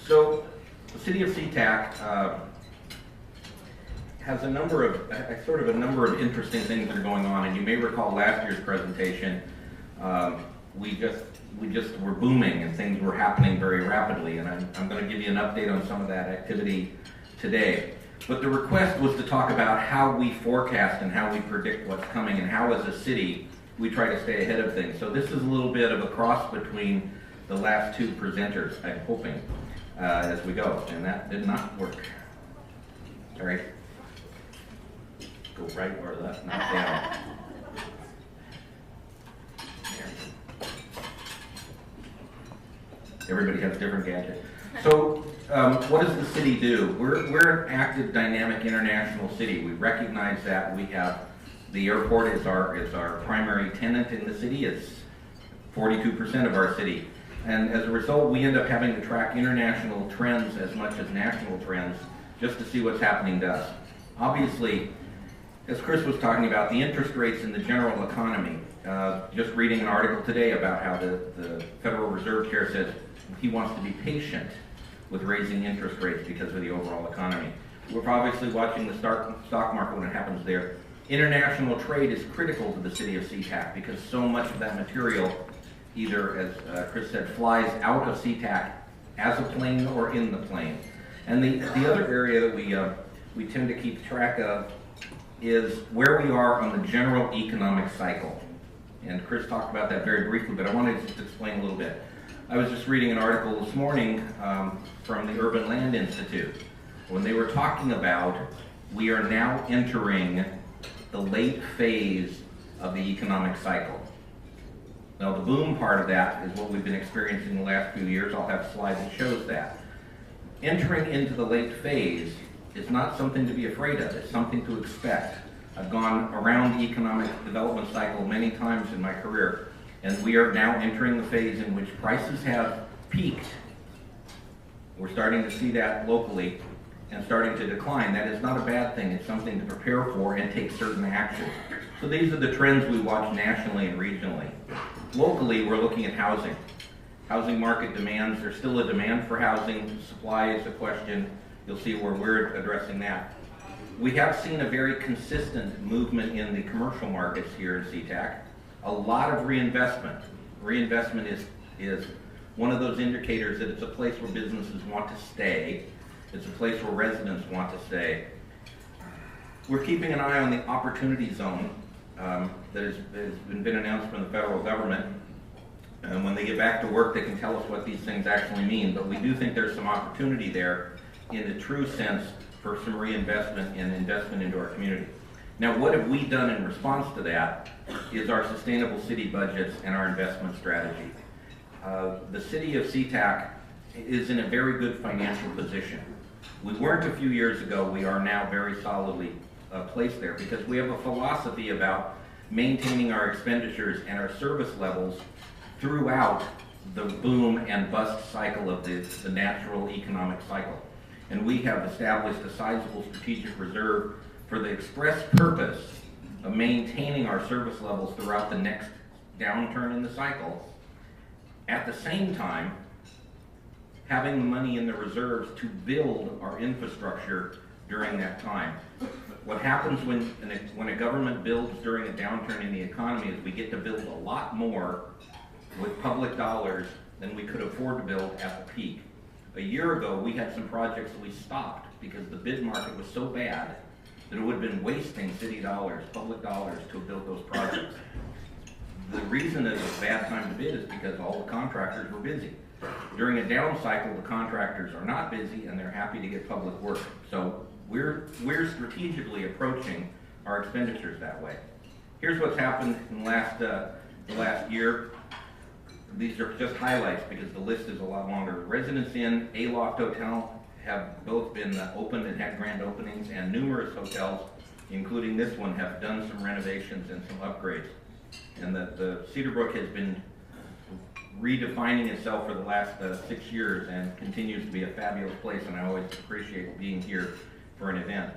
So, the city of SeaTac has a number of interesting things that are going on. And you may recall last year's presentation. We just were booming and things were happening very rapidly. And I'm going to give you an update on some of that activity today. But the request was to talk about how we forecast and how we predict what's coming and how, as a city, we try to stay ahead of things. So this is a little bit of a cross between the last two presenters, I'm hoping, as we go. And that did not work. All right. Go right or left, not down. Everybody has a different gadget. So what does the city do? We're an active, dynamic international city. We recognize that. We have the airport is our primary tenant in the city. It's 42% of our city. And as a result, we end up having to track international trends as much as national trends just to see what's happening to us. Obviously, as Chris was talking about, the interest rates in the general economy, just reading an article today about how the Federal Reserve Chair says he wants to be patient with raising interest rates because of the overall economy. We're obviously watching the stock market when it happens there. International trade is critical to the city of SeaTac because so much of that material either, as Chris said, flies out of SeaTac as a plane or in the plane. And the other area that we tend to keep track of is where we are on the general economic cycle. And Chris talked about that very briefly, but I wanted to just explain a little bit. I was just reading an article this morning from the Urban Land Institute when they were talking about we are now entering the late phase of the economic cycle. Now the boom part of that is what we've been experiencing the last few years. I'll have slides that shows that. Entering into the late phase is not something to be afraid of. It's something to expect. I've gone around the economic development cycle many times in my career, and we are now entering the phase in which prices have peaked. We're starting to see that locally and starting to decline. That is not a bad thing. It's something to prepare for and take certain action. So these are the trends we watch nationally and regionally. Locally, we're looking at housing. Housing market demands. There's still a demand for housing. Supply is a question. You'll see where we're addressing that. We have seen a very consistent movement in the commercial markets here in SeaTac. A lot of reinvestment. Reinvestment is one of those indicators that it's a place where businesses want to stay. It's a place where residents want to stay. We're keeping an eye on the opportunity zone that has been announced from the federal government. And when they get back to work, they can tell us what these things actually mean. But we do think there's some opportunity there in the true sense for some reinvestment and investment into our community. Now, what have we done in response to that is our sustainable city budgets and our investment strategy. The city of SeaTac is in a very good financial position. We weren't a few years ago. We are now very solidly placed there because we have a philosophy about maintaining our expenditures and our service levels throughout the boom and bust cycle of the natural economic cycle. And we have established a sizable strategic reserve for the express purpose of maintaining our service levels throughout the next downturn in the cycle. At the same time, having the money in the reserves to build our infrastructure during that time. What happens when a government builds during a downturn in the economy is we get to build a lot more with public dollars than we could afford to build at the peak. A year ago, we had some projects that we stopped because the bid market was so bad that it would have been wasting city dollars, public dollars, to build those projects. The reason it's a bad time to bid is because all the contractors were busy. During a down cycle, the contractors are not busy and they're happy to get public work. So we're strategically approaching our expenditures that way. Here's what's happened in the last year. These are just highlights because the list is a lot longer. Residence Inn, Aloft Hotel have both been opened and had grand openings, and numerous hotels, including this one, have done some renovations and some upgrades. And the Cedar Brook has been redefining itself for the last 6 years and continues to be a fabulous place, and I always appreciate being here for an event.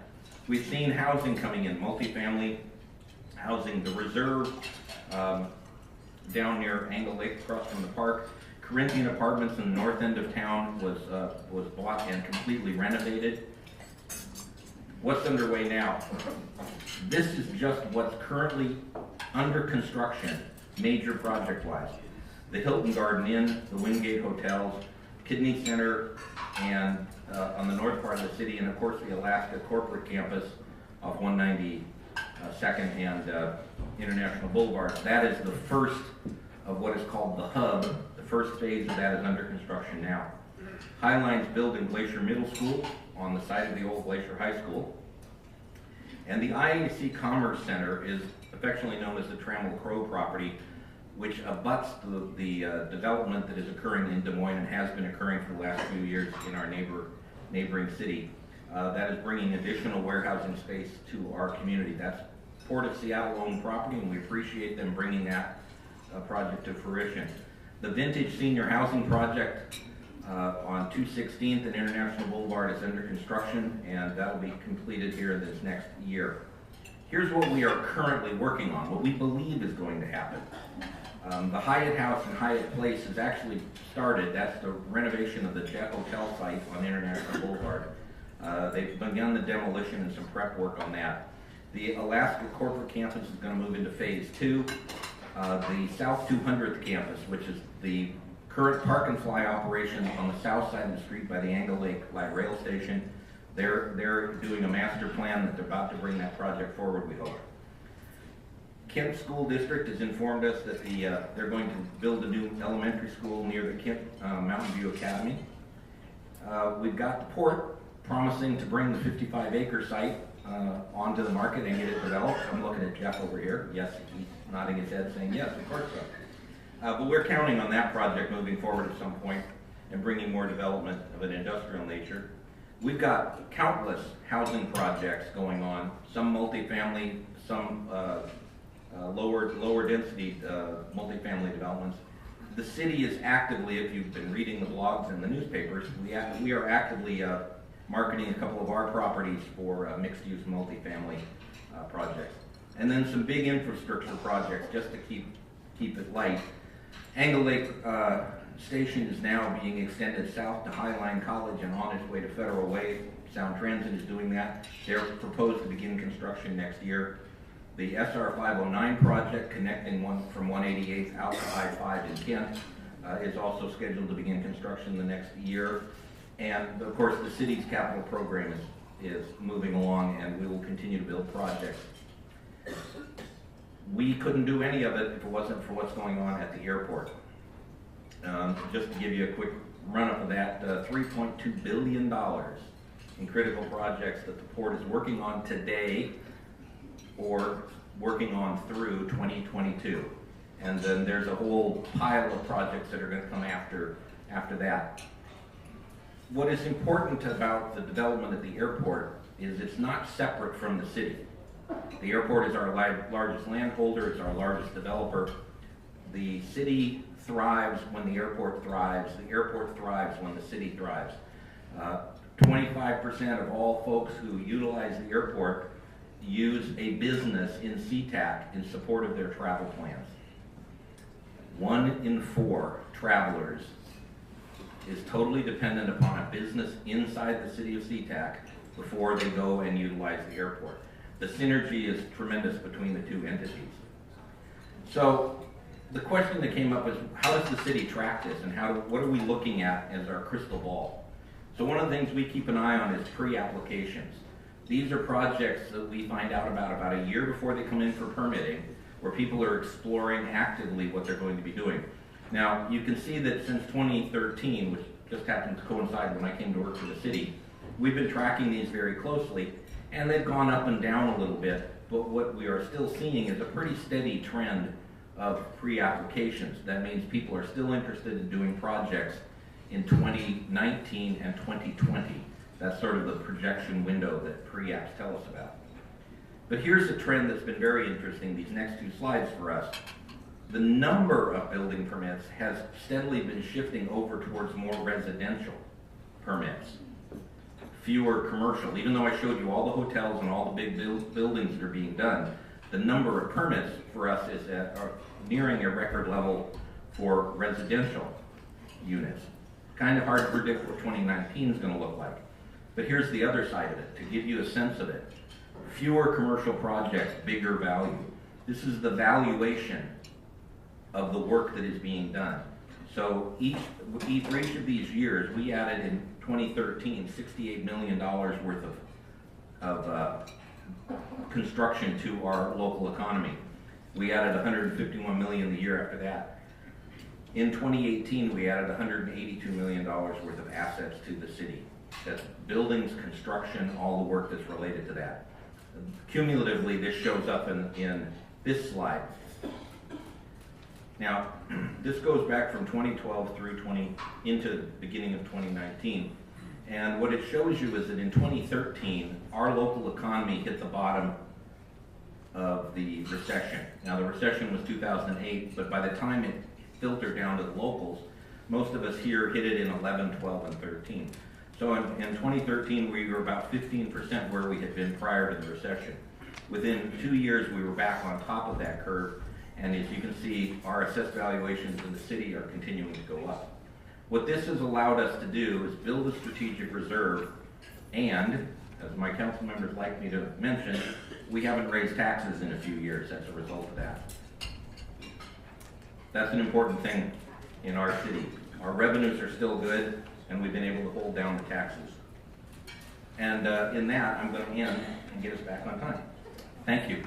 We've seen housing coming in, multifamily housing. The Reserve down near Angle Lake across from the park Corinthian Apartments in the north end of town was bought and completely renovated. What's underway now? This is just what's currently under construction, major project-wise. The Hilton Garden Inn, the Wingate Hotels, Kidney Center, and on the north part of the city, and of course the Alaska corporate campus off 192nd and International Boulevard. That is the first of what is called the hub. The first phase of that is under construction now. Highline's building Glacier Middle School on the site of the old Glacier High School. And the IAC Commerce Center is affectionately known as the Trammell Crow property, which abuts the development that is occurring in Des Moines and has been occurring for the last few years in our neighboring city. That is bringing additional warehousing space to our community. That's Port of Seattle owned property, and we appreciate them bringing that project to fruition. The Vintage Senior Housing Project on 216th and International Boulevard is under construction, and that will be completed here this next year. Here's what we are currently working on, what we believe is going to happen. The Hyatt House and Hyatt Place has actually started. That's the renovation of the Jet Hotel site on International Boulevard. They've begun the demolition and some prep work on that. The Alaska corporate campus is going to move into phase 2. The South 200th campus, which is the current park and fly operation on the south side of the street by the Angle Lake Light Rail Station, they're doing a master plan that they're about to bring that project forward, we hope. Kent School District has informed us that they're going to build a new elementary school near the Kent Mountain View Academy. We've got the port promising to bring the 55-acre site onto the market and get it developed. I'm looking at Jeff over here. Yes, he's nodding his head saying yes, of course so. But we're counting on that project moving forward at some point and bringing more development of an industrial nature. We've got countless housing projects going on, some multifamily, some lower density multifamily developments. The city is actively, if you've been reading the blogs and the newspapers, we are actively marketing a couple of our properties for mixed-use multifamily projects. And then some big infrastructure projects just to keep it light. Angle Lake Station is now being extended south to Highline College and on its way to Federal Way. Sound Transit is doing that. They're proposed to begin construction next year. The SR 509 project connecting from 188th out to I-5 in Kent is also scheduled to begin construction the next year. And of course, the city's capital program is moving along, and we will continue to build projects. We couldn't do any of it if it wasn't for what's going on at the airport. Just to give you a quick run-up of that, $3.2 billion in critical projects that the port is working on today or working on through 2022. And then there's a whole pile of projects that are going to come after that. What is important about the development at the airport is it's not separate from the city. The airport is our largest landholder, it's our largest developer. The city thrives when the airport thrives. The airport thrives when the city thrives. 25% of all folks who utilize the airport use a business in SeaTac in support of their travel plans. 1 in 4 travelers is totally dependent upon a business inside the city of SeaTac before they go and utilize the airport. The synergy is tremendous between the two entities. So the question that came up is, how does the city track this, and what are we looking at as our crystal ball? So one of the things we keep an eye on is pre-applications. These are projects that we find out about a year before they come in for permitting, where people are exploring actively what they're going to be doing. Now, you can see that since 2013, which just happened to coincide when I came to work for the city, we've been tracking these very closely, and they've gone up and down a little bit, but what we are still seeing is a pretty steady trend of pre-applications. That means people are still interested in doing projects in 2019 and 2020. That's sort of the projection window that pre-apps tell us about. But here's a trend that's been very interesting, these next 2 slides for us. The number of building permits has steadily been shifting over towards more residential permits, fewer commercial. Even though I showed you all the hotels and all the big buildings that are being done, the number of permits for us is nearing a record level for residential. units. Kind of hard to predict what 2019 is going to look like. But here's the other side of it, to give you a sense of it. Fewer commercial projects, bigger value. This is the valuation of the work that is being done. So for each of these years, we added in 2013 $68 million worth of construction to our local economy. We added $151 million the year after that. In 2018, we added $182 million worth of assets to the city. That's buildings, construction, all the work that's related to that. Cumulatively, this shows up in this slide. Now, this goes back from 2012 through into the beginning of 2019. And what it shows you is that in 2013, our local economy hit the bottom of the recession. Now, the recession was 2008, but by the time it filtered down to the locals, most of us here hit it in 11, 12, and 13. So in 2013, we were about 15% where we had been prior to the recession. Within 2 years, we were back on top of that curve, and as you can see, our assessed valuations in the city are continuing to go up. What this has allowed us to do is build a strategic reserve, and, as my council members like me to mention, we haven't raised taxes in a few years as a result of that. That's an important thing in our city. Our revenues are still good, and we've been able to hold down the taxes. And in that, I'm going to end and get us back on time. Thank you.